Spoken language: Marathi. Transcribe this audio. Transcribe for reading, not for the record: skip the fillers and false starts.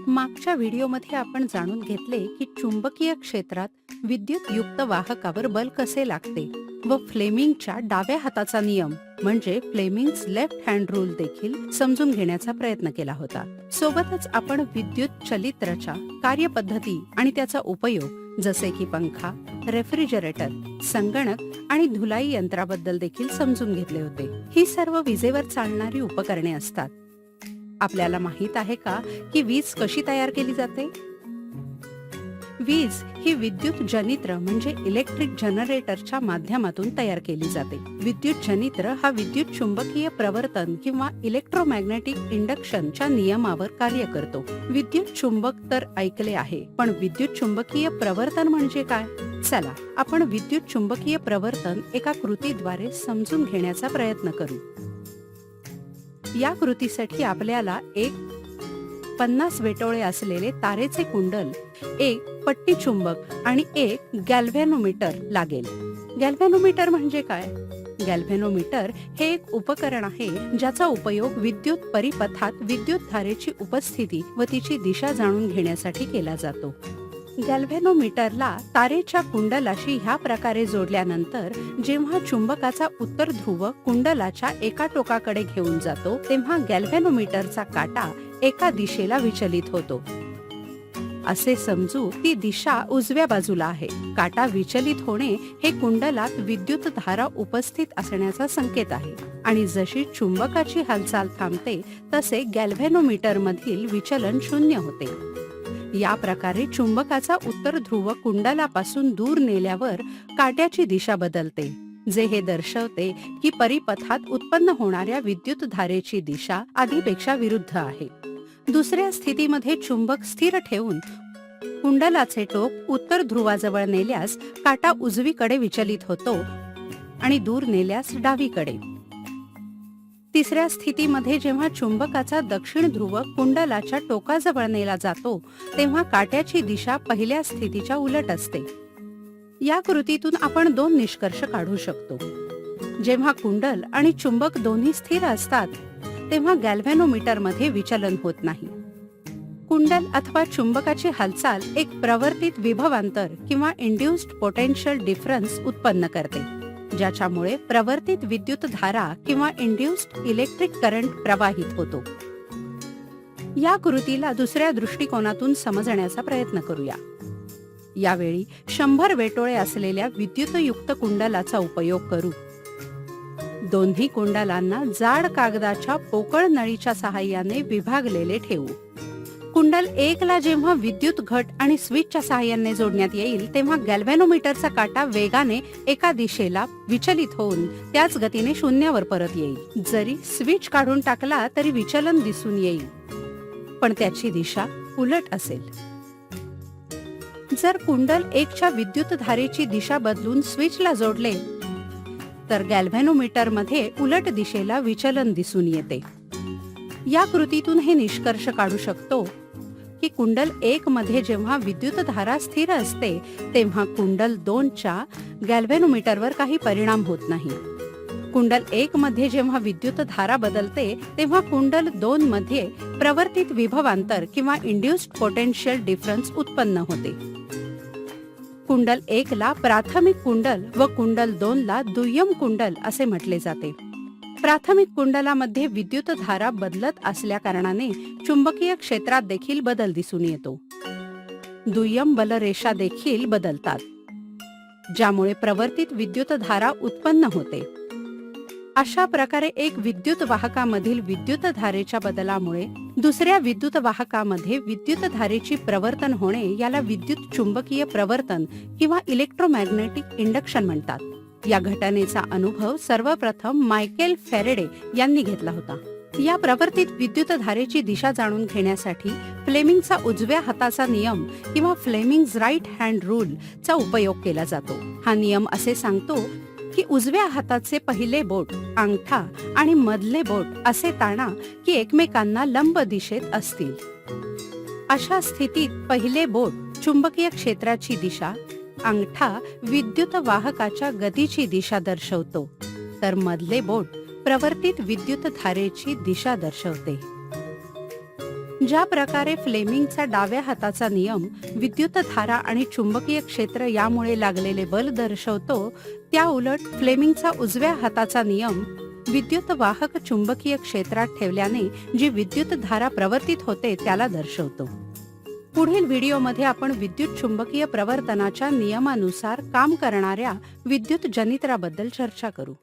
मागच्या व्हिडिओमध्ये आपण जाणून घेतले की चुंबकीय क्षेत्रात विद्युतयुक्त वाहकावर बल कसे लागते व फ्लेमिंगच्या डाव्या हाताचा नियम म्हणजे फ्लेमिंग्स लेफ्ट हँड रूल देखील समजून घेण्याचा प्रयत्न केला होता. सोबतच आपण विद्युत चलित्रच्या कार्यपद्धती आणि त्याचा उपयोग जसे की पंखा, रेफ्रिजरेटर, संगणक आणि धुलाई यंत्राबद्दल देखील समजून घेतले होते. ही सर्व विजेवर चालणारी उपकरणे असतात. आपल्याला माहित आहे का की वीज कशी तयार केली जाते? वीज ही विद्युत जनित्र म्हणजे इलेक्ट्रिक जनरेटरच्या माध्यमातून तयार केली जाते. विद्युत जनित्र हा विद्युत चुंबकीय प्रवर्तन किंवा इलेक्ट्रोमॅग्नेटिक इंडक्शनच्या नियमावर कार्य करतो. विद्युत चुंबक तर ऐकले आहे, पण विद्युत चुंबकीय प्रवर्तन म्हणजे काय? चला आपण विद्युत चुंबकीय प्रवर्तन एका कृतीद्वारे समजून घेण्याचा प्रयत्न करू. या कृतीसाठी आपल्याला एक 50 वेटोळे असलेले तारेचे कुंडल, एक पट्टी चुंबक आणि एक गॅल्व्हॅनोमीटर लागेल. गॅल्व्हॅनोमीटर म्हणजे काय? गॅल्व्हॅनोमीटर हे एक उपकरण आहे ज्याचा उपयोग विद्युत परिपथात विद्युत धारेची उपस्थिती व तिची दिशा जाणून घेण्यासाठी केला जातो. गॅल्व्हॅनोमीटरला तारेच्या कुंडलाशी ह्या प्रकारे जोडल्यानंतर जेव्हा चुंबकाचा उत्तर ध्रुव कुंडलाच्या एका टोकाकडे घेऊन जातो तेव्हा गॅल्व्हॅनोमीटरचा काटा एका दिशेला विचलित होतो. असे समजू ती दिशा उजव्या बाजूला आहे. काटा विचलित होणे हे कुंडलात विद्युत धारा उपस्थित असण्याचा संकेत आहे आणि जशी चुंबकाची हालचाल थांबते तसे गॅल्व्हॅनोमीटर मधील विचलन शून्य होते. या प्रकारे चुंबकाचा उत्तर ध्रुव कुंडलापासून दूर नेल्यावर काट्याची दिशा बदलते, जे हे दर्शवते की परिपथात उत्पन्न होणाऱ्या विद्युत धारेची दिशा आधीपेक्षा विरुद्ध आहे. दुसऱ्या स्थितीमध्ये चुंबक स्थिर ठेवून कुंडलाचे टोक उत्तर ध्रुवाजवळ नेल्यास काटा उजवीकडे विचलित होतो आणि दूर नेल्यास डावीकडे. तिसऱ्या स्थितीमध्ये जेव्हा चुंबकाचा दक्षिण ध्रुव कुंडलाच्या टोकाजवळ नेला जातो तेव्हा काट्याची दिशा पहिल्या स्थितीच्या उलट असते. या कृतीतून आपण दोन निष्कर्ष काढू शकतो. जेव्हा कुंडल आणि चुंबक दोन्ही स्थिर असतात तेव्हा गॅल्व्हॅनोमीटर मध्ये विचलन होत नाही. कुंडल अथवा चुंबकाची हालचाल एक प्रवर्तित विभवांतर किंवा इंड्युस्ड पोटेन्शियल डिफरन्स उत्पन्न करते, ज्याच्यामुळे प्रवर्तित विद्युत धारा किंवा इंड्युस्ड इलेक्ट्रिक करंट प्रवाहित होतो. या कृतीला दुसऱ्या दृष्टिकोनातून समजण्याचा प्रयत्न करूया. यावेळी 100 वेटोळे असलेल्या विद्युतयुक्त कुंडलाचा उपयोग करू. दोन्ही कुंडलांना जाड कागदाच्या पोकळ नळीच्या सहाय्याने विभागलेले ठेवू. कुंडल 1 ला जेव्हा विद्युत घट आणि स्विचच्या सहाय्याने जोडण्यात येईल तेव्हा गॅल्व्हॅनोमीटरचा काटा वेगाने एका दिशेला विचलित होऊन त्याच गतीने शून्यावर परत येईल. जरी स्विच काढून टाकला तरी विचलन दिसून येईल, पण त्याची दिशा उलट असेल. जर कुंडल 1 च्या विद्युत धारेची दिशा बदलून स्विचला जोडले तर गॅल्व्हॅनोमीटर मध्ये उलट दिशेला विचलन दिसून येते. या कृतीतून हे निष्कर्ष काढू शकतो की कुंडल 1 मध्ये जेव्हा विद्युत धारा स्थिर असते तेव्हा कुंडल 2 च्या गॅल्व्हॅनोमीटरवर काही परिणाम होत नाही. कुंडल 1 मध्ये जेव्हा विद्युत धारा बदलते तेव्हा कुंडल 2 मध्ये प्रवर्तित विभवांतर किंवा इंड्युस्ड पोटेन्शियल डिफरन्स उत्पन्न होते. कुंडल 1 ला प्राथमिक कुंडल व कुंडल 2 ला दुय्यम कुंडल असे म्हटले जाते. प्राथमिक कुंडलामध्ये विद्युत धारा बदलत असल्या कारणाने चुंबकीय क्षेत्रात देखील बदल दिसून येतो. दुय्यम बलरेषा देखील बदलतात, ज्यामुळे प्रवर्तित विद्युत धारा उत्पन्न होते. अशा प्रकारे एक विद्युत वाहकामधील विद्युत धारेच्या बदलामुळे दुसऱ्या विद्युत वाहकामध्ये विद्युत धारेची प्रवर्तन होणे याला विद्युत चुंबकीय प्रवर्तन किंवा इलेक्ट्रोमॅग्नेटिक इंडक्शन म्हणतात. या घटनेचा अनुभव सर्वप्रथम मायकेल फॅरेडे यांनी घेतला होता. या प्रवर्तित विद्युत धारेची दिशा जाणून घेण्यासाठी फ्लेमिंगचा उजव्या हाताचा नियम किंवा फ्लेमिंग्स राईट हँड रूल चा उपयोग केला जातो. हा नियम असे सांगतो की उजव्या हाताचे पहिले बोट, अंगठा आणि मधले बोट असे ताणा की एकमेकांना लंब दिशेत असतील. अशा स्थितीत पहिले बोट चुंबकीय क्षेत्राची दिशा, अंगठा विद्युत वाहकाच्या गतीची दिशा दर्शवतो, तर मधले बोट प्रवर्तित विद्युत धारेची दिशा दर्शवते. ज्या प्रकारे फ्लेमिंगचा डाव्या हाताचा नियम विद्युतधारा आणि चुंबकीय क्षेत्र यामुळे लागलेले बल दर्शवतो, त्या उलट फ्लेमिंगचा उजव्या हाताचा नियम विद्युत वाहक चुंबकीय क्षेत्रात ठेवल्याने जी विद्युतधारा प्रवर्तित होते त्याला दर्शवतो. पुढील व्हिडिओमध्ये आपण विद्युत चुंबकीय प्रवर्तनाच्या नियमानुसार काम करणाऱ्या विद्युत जनित्राबद्दल चर्चा करू.